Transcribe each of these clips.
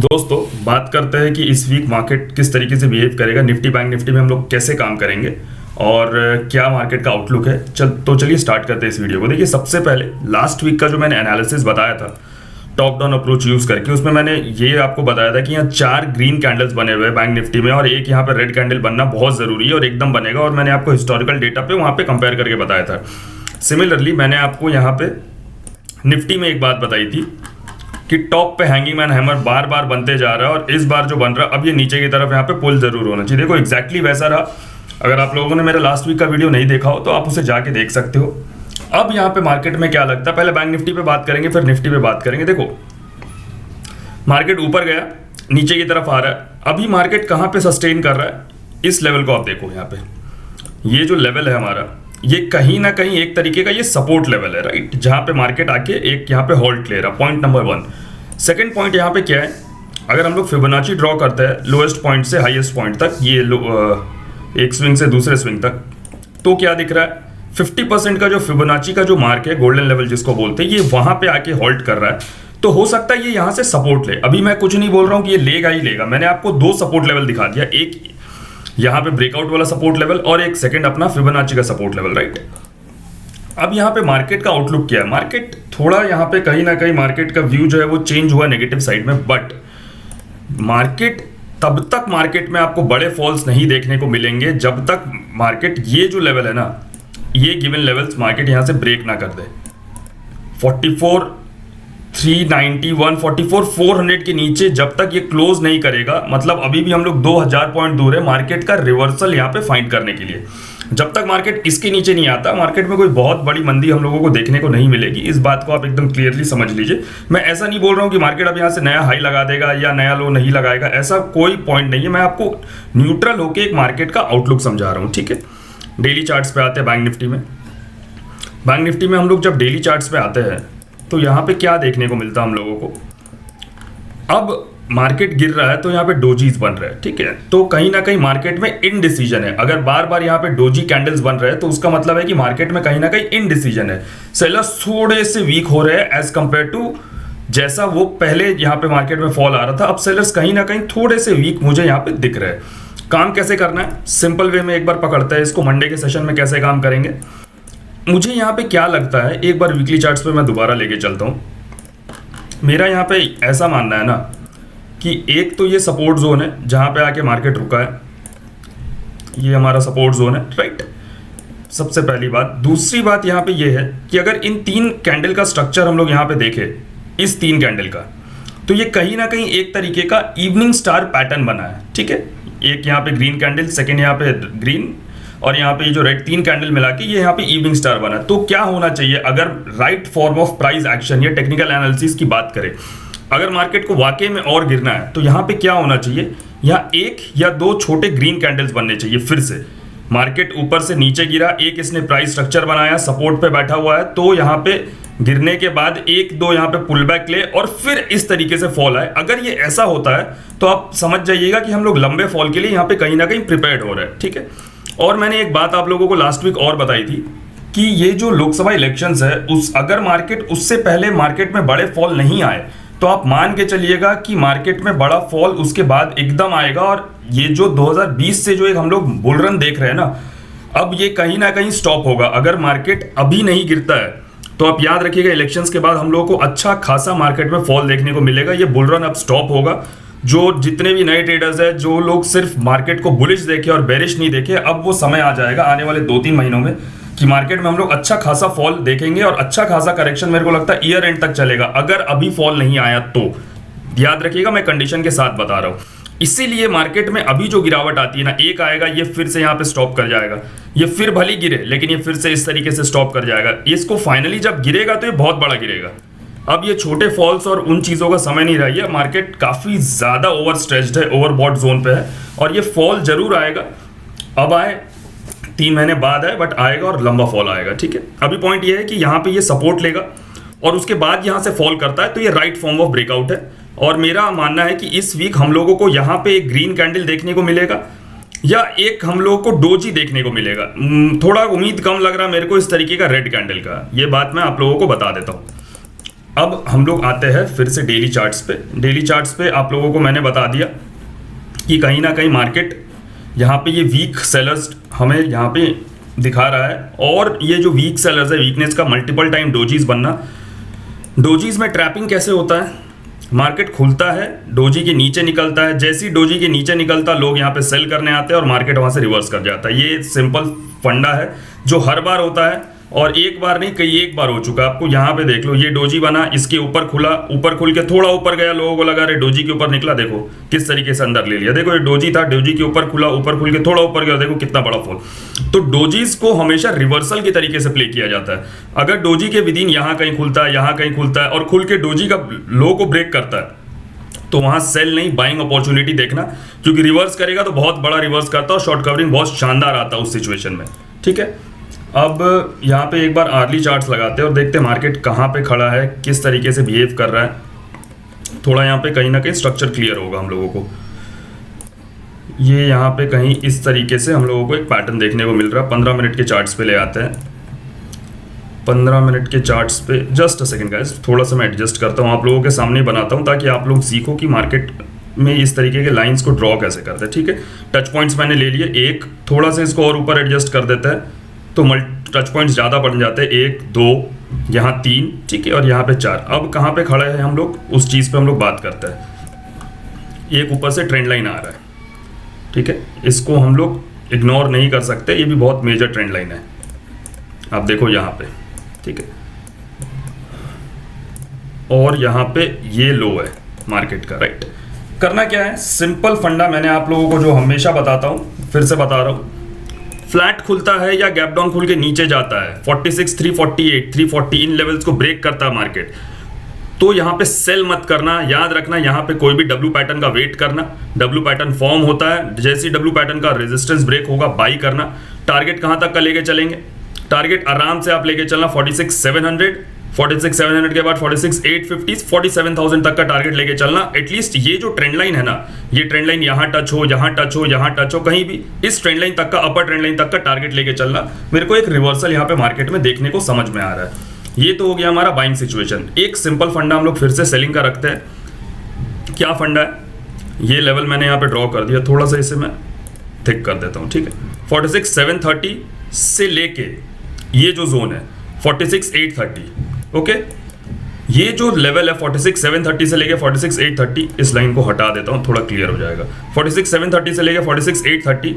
दोस्तों बात करते हैं कि इस वीक मार्केट किस तरीके से बिहेव करेगा। निफ्टी बैंक निफ्टी में हम लोग कैसे काम करेंगे और क्या मार्केट का आउटलुक है। चलिए स्टार्ट करते हैं इस वीडियो को। देखिए, सबसे पहले लास्ट वीक का जो मैंने एनालिसिस बताया था टॉप डाउन अप्रोच यूज़ करके, उसमें मैंने ये आपको बताया था कि यहाँ 4 ग्रीन कैंडल्स बने हुए हैं बैंक निफ्टी में और एक यहाँ पर रेड कैंडल बनना बहुत ज़रूरी है और एकदम बनेगा। और मैंने आपको हिस्टोरिकल डेटा पे वहाँ पे कंपेयर करके बताया था। सिमिलरली मैंने आपको यहाँ पे निफ्टी में एक बात बताई थी कि टॉप पे हैंगिंग मैन हैमर बार बार बनते जा रहा है और इस बार जो बन रहा है अब ये नीचे की तरफ यहाँ पे पुल जरूर होना चाहिए। देखो एग्जैक्टली वैसा रहा। अगर आप लोगों ने मेरा लास्ट वीक का वीडियो नहीं देखा हो तो आप उसे जाके देख सकते हो। अब यहाँ पे मार्केट में क्या लगता है, पहले बैंक निफ्टी पे बात करेंगे फिर निफ्टी पे बात करेंगे। देखो मार्केट ऊपर गया, नीचे की तरफ आ रहा है। अभी मार्केट कहाँ पे सस्टेन कर रहा है, इस लेवल को आप देखो। यहाँ पे ये जो लेवल है हमारा, ये कहीं ना कहीं एक तरीके का ये सपोर्ट लेवल है, राइट, जहां पे मार्केट आके एक यहाँ पे होल्ड ले रहा। Point number 1। सेकंड पॉइंट यहाँ पे क्या है, अगर हम लोग फिबोनाची ड्रॉ करते हैं लोएस्ट पॉइंट से हाईएस्ट पॉइंट तक, ये एक स्विंग से दूसरे स्विंग तक, तो क्या दिख रहा है 50% का जो फिबोनाची का जो मार्क है, गोल्डन लेवल जिसको बोलते हैं, ये वहां पे आके होल्ड कर रहा है। तो हो सकता है ये यहाँ से सपोर्ट ले। अभी मैं कुछ नहीं बोल रहा हूँ कि ये लेगा ही लेगा, मैंने आपको 2 सपोर्ट लेवल दिखा दिया, एक यहाँ पे ब्रेकआउट वाला सपोर्ट लेवल और एक सेकंड अपना फिबोनाची का सपोर्ट लेवल, राइट। अब यहाँ पे मार्केट का आउटलुक क्या है, मार्केट थोड़ा यहाँ पे कहीं ना कहीं मार्केट का व्यू जो है वो चेंज हुआ नेगेटिव साइड में, बट मार्केट तब तक मार्केट में आपको बड़े फॉल्स नहीं देखने को मिलेंगे जब तक मार्केट ये जो लेवल है ना, ये गिवन लेवल्स मार्केट यहाँ से ब्रेक ना कर दे। 44,390, 144, 400 के नीचे जब तक ये क्लोज नहीं करेगा, मतलब अभी भी हम लोग 2000 पॉइंट दूर है मार्केट का रिवर्सल यहाँ पे फाइंड करने के लिए। जब तक मार्केट इसके नीचे नहीं आता, मार्केट में कोई बहुत बड़ी मंदी हम लोगों को देखने को नहीं मिलेगी। इस बात को आप एकदम क्लियरली समझ लीजिए। मैं ऐसा नहीं बोल रहा हूँ कि मार्केट अब यहाँ से नया हाई लगा देगा या नया लो नहीं लगाएगा, ऐसा कोई पॉइंट नहीं है। मैं आपको न्यूट्रल होकर एक मार्केट का आउटलुक समझा रहा हूँ, ठीक है। डेली चार्ट्स पे आते हैं बैंक निफ्टी में। बैंक निफ्टी में हम लोग जब डेली चार्ट्स पे आते हैं तो यहाँ पे क्या देखने को मिलता है हम लोगों को, अब मार्केट गिर रहा है तो यहाँ पे डोजीज बन रहे हैं, ठीक है। तो कहीं ना कहीं मार्केट में इनडिसीजन है। अगर बार बार यहाँ पे डोजी कैंडल्स बन रहे हैं तो उसका मतलब है कि मार्केट में कहीं ना कहीं इनडिसीजन है। सेलर्स थोड़े से वीक हो रहे हैं एज कंपेयर टू जैसा वो पहले यहाँ पे मार्केट में फॉल आ रहा था। अब सेलर्स कहीं ना कहीं थोड़े से वीक मुझे यहाँ पे दिख रहे हैं। काम कैसे करना है, सिंपल वे में एक बार पकड़ते हैं इसको। मंडे के सेशन में कैसे काम करेंगे, मुझे यहाँ पे क्या लगता है, एक बार वीकली चार्ट्स पे मैं दोबारा लेके चलता हूँ। मेरा यहाँ पे ऐसा मानना है ना कि एक तो ये सपोर्ट जोन है जहाँ पे आके मार्केट रुका है, ये हमारा सपोर्ट जोन है, राइट, सबसे पहली बात। दूसरी बात यहाँ पे ये है कि अगर इन 3 कैंडल का स्ट्रक्चर हम लोग यहाँ पे देखें, इस 3 कैंडल का, तो ये कहीं ना कहीं एक तरीके का इवनिंग स्टार पैटर्न बना है, ठीक है। एक यहाँ पे ग्रीन कैंडल, सेकेंड यहाँ पे ग्रीन और यहाँ पे जो रेड, 3 कैंडल मिला के ये यहाँ पे इवनिंग स्टार बना। तो क्या होना चाहिए अगर right form of price action या टेक्निकल एनालिसिस की बात करें, अगर मार्केट को वाकई में और गिरना है तो यहाँ पे क्या होना चाहिए, यहाँ 1 या 2 छोटे ग्रीन कैंडल्स बनने चाहिए। फिर से मार्केट ऊपर से नीचे गिरा, एक इसने प्राइस स्ट्रक्चर बनाया, सपोर्ट पे बैठा हुआ है, तो यहाँ पे गिरने के बाद 1-2 यहाँ पे पुल बैक ले और फिर इस तरीके से फॉल आए। अगर ये ऐसा होता है तो आप समझ जाइएगा कि हम लोग लंबे फॉल के लिए यहाँ पे कहीं ना कहीं प्रिपेयर्ड हो रहे हैं, ठीक है। और मैंने एक बात आप लोगों को लास्ट वीक और बताई थी कि ये जो लोकसभा इलेक्शंस है, अगर मार्केट उससे पहले मार्केट में बड़े फॉल नहीं आए तो आप मान के चलिएगा कि मार्केट में बड़ा फॉल उसके बाद एकदम आएगा। और ये जो 2020 से जो एक हम लोग बुल रन देख रहे हैं ना, अब ये कहीं ना कहीं स्टॉप होगा। अगर मार्केट अभी नहीं गिरता है तो आप याद रखिएगा इलेक्शंस के बाद हम लोगों को अच्छा खासा मार्केट में फॉल देखने को मिलेगा। ये बुल रन अब स्टॉप होगा। जो जितने भी नए ट्रेडर्स हैं, जो लोग सिर्फ मार्केट को बुलिश देखे और बेरिश नहीं देखे, अब वो समय आ जाएगा आने वाले 2-3 महीनों में कि मार्केट में हम लोग अच्छा खासा फॉल देखेंगे और अच्छा खासा करेक्शन मेरे को लगता है ईयर एंड तक चलेगा। अगर अभी फॉल नहीं आया तो याद रखिएगा, मैं कंडीशन के साथ बता रहा हूँ। इसीलिए मार्केट में अभी जो गिरावट आती है ना, एक आएगा ये फिर से यहाँ पे स्टॉप कर जाएगा, ये फिर भले गिरे लेकिन ये फिर से इस तरीके से स्टॉप कर जाएगा। इसको फाइनली जब गिरेगा तो ये बहुत बड़ा गिरेगा। अब ये छोटे फॉल्स और उन चीज़ों का समय नहीं रहा है। मार्केट काफ़ी ज़्यादा ओवर स्ट्रेच्ड है, ओवरबॉट जोन पे है और ये फॉल जरूर आएगा। अब आए 3 महीने बाद आए, बट आएगा और लंबा फॉल आएगा, ठीक है। अभी पॉइंट ये है कि यहाँ पे ये सपोर्ट लेगा और उसके बाद यहाँ से फॉल करता है तो ये राइट फॉर्म ऑफ ब्रेकआउट है। और मेरा मानना है कि इस वीक हम लोगों को यहाँ पे एक ग्रीन कैंडल देखने को मिलेगा या एक हम लोगों को डोजी देखने को मिलेगा। थोड़ा उम्मीद कम लग रहा है मेरे को इस तरीके का रेड कैंडल का। ये बात मैं आप लोगों को बता देता हूँ। अब हम लोग आते हैं फिर से डेली चार्ट्स पे। डेली चार्ट्स पे आप लोगों को मैंने बता दिया कि कहीं ना कहीं मार्केट यहाँ पे ये वीक सेलर्स हमें यहाँ पे दिखा रहा है, और ये जो वीक सेलर्स है, वीकनेस का मल्टीपल टाइम डोजीज बनना। डोजीज में ट्रैपिंग कैसे होता है, मार्केट खुलता है, डोजी के नीचे निकलता है, जैसी डोजी के नीचे निकलता लोग यहाँ पे सेल करने आते हैं और मार्केट वहाँ से रिवर्स कर जाता है। ये सिंपल फंडा है जो हर बार होता है, और एक बार नहीं कई एक बार हो चुका है। आपको यहाँ पे देख लो, ये डोजी बना, इसके ऊपर खुला, ऊपर खुल के थोड़ा ऊपर गया, लोगों को लगा अरे डोजी के ऊपर निकला, देखो किस तरीके से अंदर ले लिया। देखो ये डोजी था, डोजी के ऊपर खुला, ऊपर खुल के थोड़ा ऊपर गया, देखो कितना बड़ा फॉल। तो डोजीज को हमेशा रिवर्सल के तरीके से प्ले किया जाता है। अगर डोजी के विदिन यहाँ कहीं खुलता है, यहाँ कहीं खुलता है और खुल के डोजी का लो को ब्रेक करता है, तो वहां सेल नहीं बाइंग अपॉर्चुनिटी देखना, क्योंकि रिवर्स करेगा तो बहुत बड़ा रिवर्स करता है और शॉर्ट कवरिंग बहुत शानदार आता है उस सिचुएशन में। ठीक है, अब यहाँ पे एक बार आर्ली चार्ट्स लगाते हैं और देखते हैं मार्केट कहाँ पे खड़ा है, किस तरीके से बिहेव कर रहा है। थोड़ा यहाँ पे कहीं ना कहीं स्ट्रक्चर क्लियर होगा हम लोगों को। ये यहाँ पे कहीं इस तरीके से हम लोगों को एक पैटर्न देखने को मिल रहा है। 15 मिनट के चार्ट्स पे ले आते हैं। 15 मिनट के चार्ट्स पे जस्ट अ सेकंड गाइस, थोड़ा सा मैं एडजस्ट करता हूँ, आप लोगों के सामने बनाता हूँ ताकि आप लोग सीखो कि मार्केट में इस तरीके के लाइंस को ड्रॉ कैसे करते हैं। ठीक है, टच पॉइंट्स मैंने ले लिए, एक थोड़ा सा इसको और ऊपर एडजस्ट कर देता है तो टच पॉइंट्स ज़्यादा बन जाते हैं, 1 2 यहाँ 3, ठीक है, और यहाँ पे 4। अब कहाँ पे खड़े हैं हम लोग, उस चीज़ पे हम लोग बात करते हैं। एक ऊपर से ट्रेंड लाइन आ रहा है, ठीक है, इसको हम लोग इग्नोर नहीं कर सकते, ये भी बहुत मेजर ट्रेंड लाइन है। आप देखो यहाँ पे, ठीक है, और यहाँ पे ये लो है मार्केट का, राइट। करना क्या है, सिंपल फंडा मैंने आप लोगों को जो हमेशा बताता हूँ, फिर से बता रहा हूँ। फ्लैट खुलता है या गैप डाउन खुल के नीचे जाता है, 46 348 340 इन लेवल्स को ब्रेक करता है मार्केट, तो यहाँ पे सेल मत करना। याद रखना, यहाँ पे कोई भी डब्ल्यू पैटर्न का वेट करना, डब्ल्यू पैटर्न फॉर्म होता है, जैसे डब्ल्यू पैटर्न का रेजिस्टेंस ब्रेक होगा बाई करना। टारगेट कहाँ तक का लेके चलेंगे, टारगेट आराम से आप लेके चलना 46,700, 46,700 के बाद 46,850, 47,000 तक का टारगेट लेके चलना। एटलीस्ट ये जो ट्रेंड लाइन है ना, ये ट्रेंड लाइन यहाँ टच हो, यहाँ टच हो, यहाँ टच हो, कहीं भी इस ट्रेंड लाइन तक का, अपर ट्रेंड लाइन तक का टारगेट लेके चलना। मेरे को एक रिवर्सल यहाँ पे मार्केट में देखने को समझ में आ रहा है। ये तो हो गया हमारा बाइंग सिचुएशन। एक सिंपल फंडा हम लोग फिर से सेलिंग का रखते हैं। क्या फंडा है, ये लेवल मैंने यहाँ पे ड्रॉ कर दिया, थोड़ा सा इसे मैं थिक कर देता हूँ, ठीक है। 46,730 से लेके ये जो जोन है 46,830, ओके, ये जो लेवल है 46,730 से लेके 46,830, इस लाइन को हटा देता हूँ, थोड़ा क्लियर हो जाएगा। 46,730 से लेके 46,830,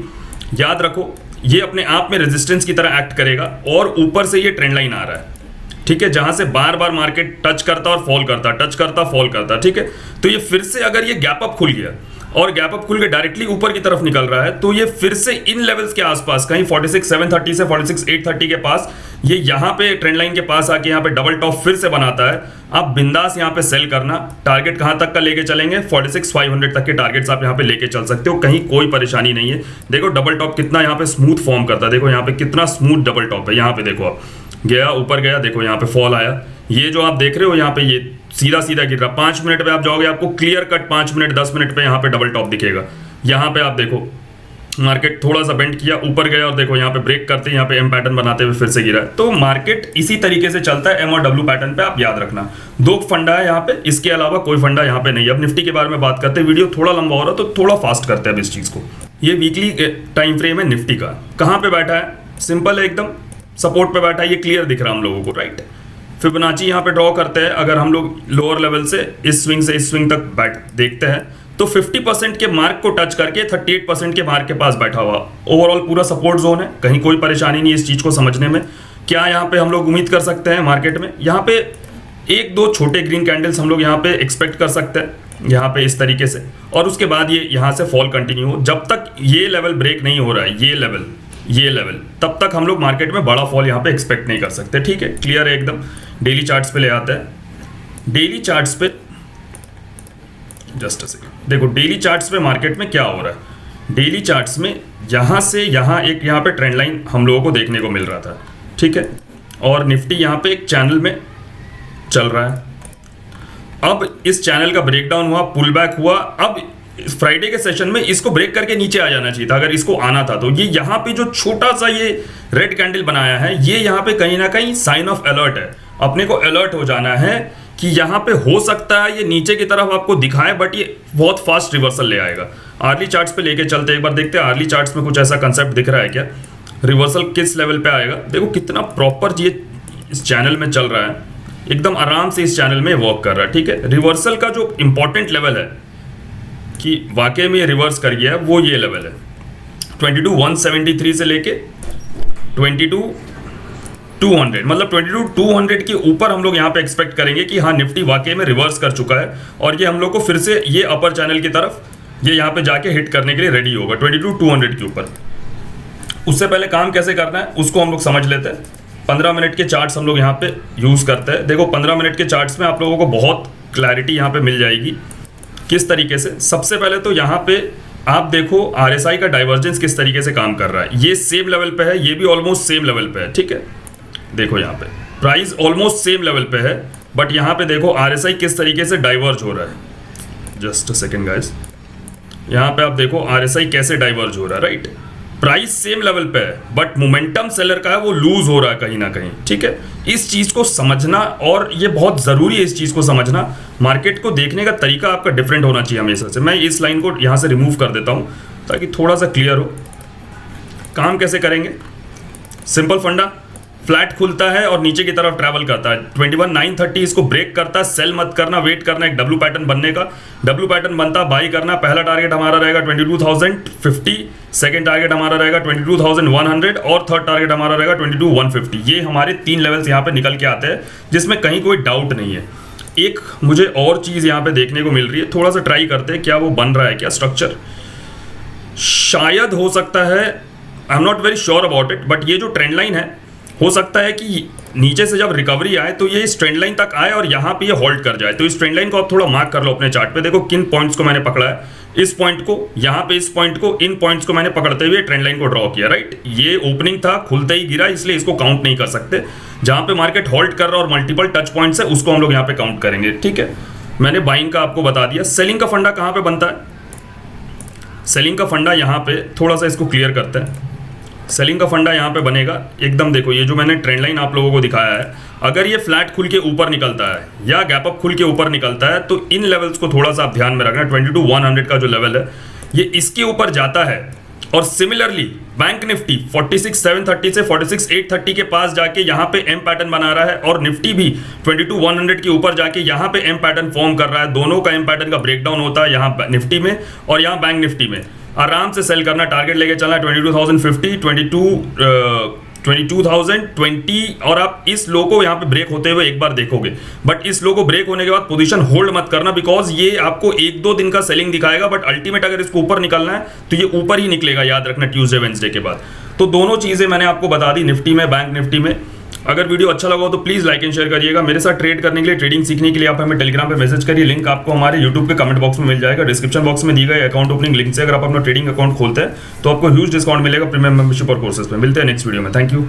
याद रखो ये अपने आप में रेजिस्टेंस की तरह एक्ट करेगा, और ऊपर से ये ट्रेंड लाइन आ रहा है, ठीक है, जहां से बार बार मार्केट टच करता और फॉल करता, टच करता फॉल करता, ठीक है। तो ये फिर से अगर ये गैप अप खुल गया और गैप अप खुल के डायरेक्टली ऊपर की तरफ निकल रहा है, तो ये फिर से इन लेवल्स के आसपास कहीं 46,730 से 46,830 के पास, ये यहाँ पे ट्रेंड लाइन के पास आके यहाँ पे डबल टॉप फिर से बनाता है। आप बिंदास यहाँ पे सेल करना। टारगेट कहाँ तक का लेके चलेंगे, 46,500 तक के टारगेट्स आप यहाँ पे लेके चल सकते हो, कहीं कोई परेशानी नहीं है। देखो डबल टॉप कितना यहाँ पे स्मूथ फॉर्म करता है, देखो यहाँ पे कितना स्मूथ डबल टॉप है। यहाँ पे देखो आप गया ऊपर गया, देखो यहाँ पे फॉल आया, ये जो आप देख रहे हो यहाँ पे ये सीधा सीधा गिर रहा। 5 मिनट पे आप जाओगे, आपको क्लियर कट 5 मिनट 10 मिनट पे यहाँ पे डबल टॉप दिखेगा। यहाँ पे आप देखो मार्केट थोड़ा सा बेंड किया, ऊपर गया, और देखो यहाँ पे ब्रेक करते यहाँ पे एम पैटर्न बनाते हुए फिर से गिरा। तो मार्केट इसी तरीके से चलता है, एम और डब्ल्यू पैटर्न पे, आप याद रखना। 2 फंडा है यहाँ पे, इसके अलावा कोई फंडा यहाँ पे नहीं है। अब निफ्टी के बारे में बात करते हैं, वीडियो थोड़ा लंबा हो रहा है तो थोड़ा फास्ट करते हैं अब इस चीज को। ये वीकली टाइम फ्रेम है निफ्टी का, कहाँ पे बैठा है, सिंपल है एकदम, सपोर्ट पे बैठा है, ये क्लियर दिख रहा है हम लोगों को, राइट। फिबोनाची यहाँ पे ड्रॉ करते हैं। अगर हम लोग लोअर लेवल से इस स्विंग तक देखते हैं तो 50% के मार्क को टच करके 38% के मार्क के पास बैठा हुआ ओवरऑल पूरा सपोर्ट जोन है, कहीं कोई परेशानी नहीं इस चीज को समझने में। क्या यहाँ पे हम लोग उम्मीद कर सकते हैं मार्केट में, यहाँ पे 1-2 छोटे ग्रीन कैंडल्स हम लोग यहाँ पे एक्सपेक्ट कर सकते हैं, यहाँ पे इस तरीके से, और उसके बाद ये यहाँ से फॉल कंटिन्यू हो। जब तक ये लेवल ब्रेक नहीं हो रहा है, ये लेवल, तब तक हम लोग मार्केट में बड़ा फॉल यहाँ पे एक्सपेक्ट नहीं कर सकते, ठीक है, क्लियर है एकदम। डेली चार्ट्स पे ले आते हैं। डेली चार्ट्स पे जस्ट अ सेकंड, देखो डेली चार्ट्स पे मार्केट में क्या हो रहा है। डेली चार्ट्स में यहाँ से यहाँ एक यहाँ पे ट्रेंड लाइन हम लोगों को देखने को मिल रहा था, ठीक है, और निफ्टी यहाँ पे एक चैनल में चल रहा है। अब इस चैनल का ब्रेकडाउन हुआ, पुल बैक हुआ। अब फ्राइडे के सेशन में इसको ब्रेक करके नीचे आ जाना चाहिए था अगर इसको आना था तो। ये यहाँ पे जो छोटा सा ये रेड कैंडल बनाया है, ये यहाँ पे कहीं ना कहीं साइन ऑफ अलर्ट है। अपने को अलर्ट हो जाना है कि यहाँ पे हो सकता है ये नीचे की तरफ आपको दिखाए, बट ये बहुत फास्ट रिवर्सल ले आएगा। आर्ली चार्ट्स पे लेके चलते एक बार देखते हैं आर्ली चार्ट्स में कुछ ऐसा कंसेप्ट दिख रहा है क्या, रिवर्सल किस लेवल पे आएगा। देखो कितना प्रॉपर ये इस चैनल में चल रहा है, एकदम आराम से इस चैनल में वर्क कर रहा है। ठीक है, रिवर्सल का जो इंपॉर्टेंट लेवल है कि वाकई में ये रिवर्स कर गया है, वो ये लेवल है 22,173 से लेके 22,200, मतलब 22,200 के ऊपर हम लोग यहाँ पे एक्सपेक्ट करेंगे कि हाँ निफ्टी वाकई में रिवर्स कर चुका है और ये हम लोग को फिर से ये अपर चैनल की तरफ ये यहाँ पे जाके हिट करने के लिए रेडी होगा 22,200 के ऊपर। उससे पहले काम कैसे करना है उसको हम लोग समझ लेते हैं। 15 मिनट के चार्ट्स हम लोग यहाँ पे यूज़ करते हैं। देखो 15 मिनट के चार्ट्स में आप लोगों को बहुत क्लैरिटी यहाँ पे मिल जाएगी किस तरीके से। सबसे पहले तो यहाँ पे आप देखो RSI का डाइवर्जेंस किस तरीके से काम कर रहा है। ये सेम लेवल पे है, ये भी ऑलमोस्ट सेम लेवल पे है। ठीक है, देखो यहाँ पे प्राइस ऑलमोस्ट सेम लेवल पे है, बट यहाँ पे देखो RSI किस तरीके से डाइवर्ज हो रहा है। जस्ट अ सेकेंड गाइस, यहाँ पे आप देखो RSI कैसे डाइवर्ज हो रहा है। राइट, प्राइस सेम लेवल पे है बट मोमेंटम सेलर का है वो लूज हो रहा है कहीं ना कहीं। ठीक है, इस चीज़ को समझना और ये बहुत ज़रूरी है, इस चीज़ को समझना। मार्केट को देखने का तरीका आपका डिफरेंट होना चाहिए हमेशा से। मैं इस लाइन को यहाँ से रिमूव कर देता हूँ ताकि थोड़ा सा क्लियर हो। काम कैसे करेंगे, सिंपल फंडा, फ्लैट खुलता है और नीचे की तरफ ट्रैवल करता है 21,930 इसको ब्रेक करता है। सेल मत करना, वेट करना एक डब्ल्यू पैटर्न बनने का। डब्ल्यू पैटर्न बनता, बाई करना। पहला टारगेट हमारा रहेगा 22,050, सेकंड टारगेट हमारा रहेगा 22,100 और थर्ड टारगेट हमारा रहेगा 22,150। ये हमारे 3 लेवल्स यहाँ पे निकल के आते हैं जिसमें कहीं कोई डाउट नहीं है। एक मुझे और चीज़ यहाँ पे देखने को मिल रही है, थोड़ा सा ट्राई करते हैं क्या वो बन रहा है क्या स्ट्रक्चर। शायद हो सकता है, I am not very sure about it, but ये जो ट्रेंड लाइन है हो सकता है कि नीचे से जब रिकवरी आए तो ये इस ट्रेंड लाइन तक आए और यहाँ पे ये होल्ड कर जाए। तो इस ट्रेंड लाइन को आप थोड़ा मार्क कर लो अपने चार्ट पे। देखो किन पॉइंट्स को मैंने पकड़ा है, इस पॉइंट को, यहाँ पे इस पॉइंट को, इन पॉइंट्स को मैंने पकड़ते हुए ट्रेंड लाइन को ड्रॉ किया। राइट, ये ओपनिंग था, खुलते ही गिरा, इसलिए इसको काउंट नहीं कर सकते। जहाँ पे मार्केट होल्ड कर रहा है और मल्टीपल टच पॉइंट्स है उसको हम लोग यहाँ पे काउंट करेंगे। ठीक है, मैंने बाइंग का आपको बता दिया। सेलिंग का फंडा कहाँ पे बनता है, सेलिंग का फंडा यहाँ पे थोड़ा सा इसको क्लियर करते हैं। सेलिंग का फंडा यहाँ पे बनेगा एकदम, देखो ये जो मैंने ट्रेंड लाइन आप लोगों को दिखाया है, अगर ये फ्लैट खुल के ऊपर निकलता है या गैप अप खुल के ऊपर निकलता है तो इन लेवल्स को थोड़ा सा आप ध्यान में रखना। 22,100 का जो लेवल है ये इसके ऊपर जाता है और सिमिलरली बैंक निफ्टी 46,730 से 46,830 के पास जाके यहाँ पे एम पैटर्न बना रहा है और निफ्टी भी 22,100 के ऊपर जाके यहाँ पे एम पैटर्न फॉर्म कर रहा है। दोनों का एम पैटर्न का ब्रेकडाउन होता है यहाँ निफ्टी में और यहाँ बैंक निफ्टी में। आराम से सेल करना, टारगेट लेके चलना 22,050, 22,020 और आप इस लो को यहाँ पे ब्रेक होते हुए एक बार देखोगे। बट इस लो को ब्रेक होने के बाद पोजीशन होल्ड मत करना, बिकॉज ये आपको 1-2 दिन का सेलिंग दिखाएगा, बट अल्टीमेट अगर इसको ऊपर निकलना है तो ये ऊपर ही निकलेगा, याद रखना, ट्यूसडे वेंसडे के बाद। तो दोनों चीज़ें मैंने आपको बता दी निफ्टी में, बैंक निफ्टी में। अगर वीडियो अच्छा लगा हो तो प्लीज़ लाइक एंड शेयर करिएगा। मेरे साथ ट्रेड करने के लिए, ट्रेडिंग सीखने के लिए आप हमें टेलीग्राम पे मैसेज करिए। लिंक आपको हमारे यूट्यूब के कमेंट बॉक्स में मिल जाएगा। डिस्क्रिप्शन बॉक्स में दी गई अकाउंट ओपनिंग लिंक से अगर आप अपना ट्रेडिंग अकाउंट खोलते हैं तो आपको ह्यूज डिस्काउंट मिलेगा प्रीमियम मेंबरशिप और कोर्सेज में। मिलते हैं नेक्स्ट वीडियो में। Thank you.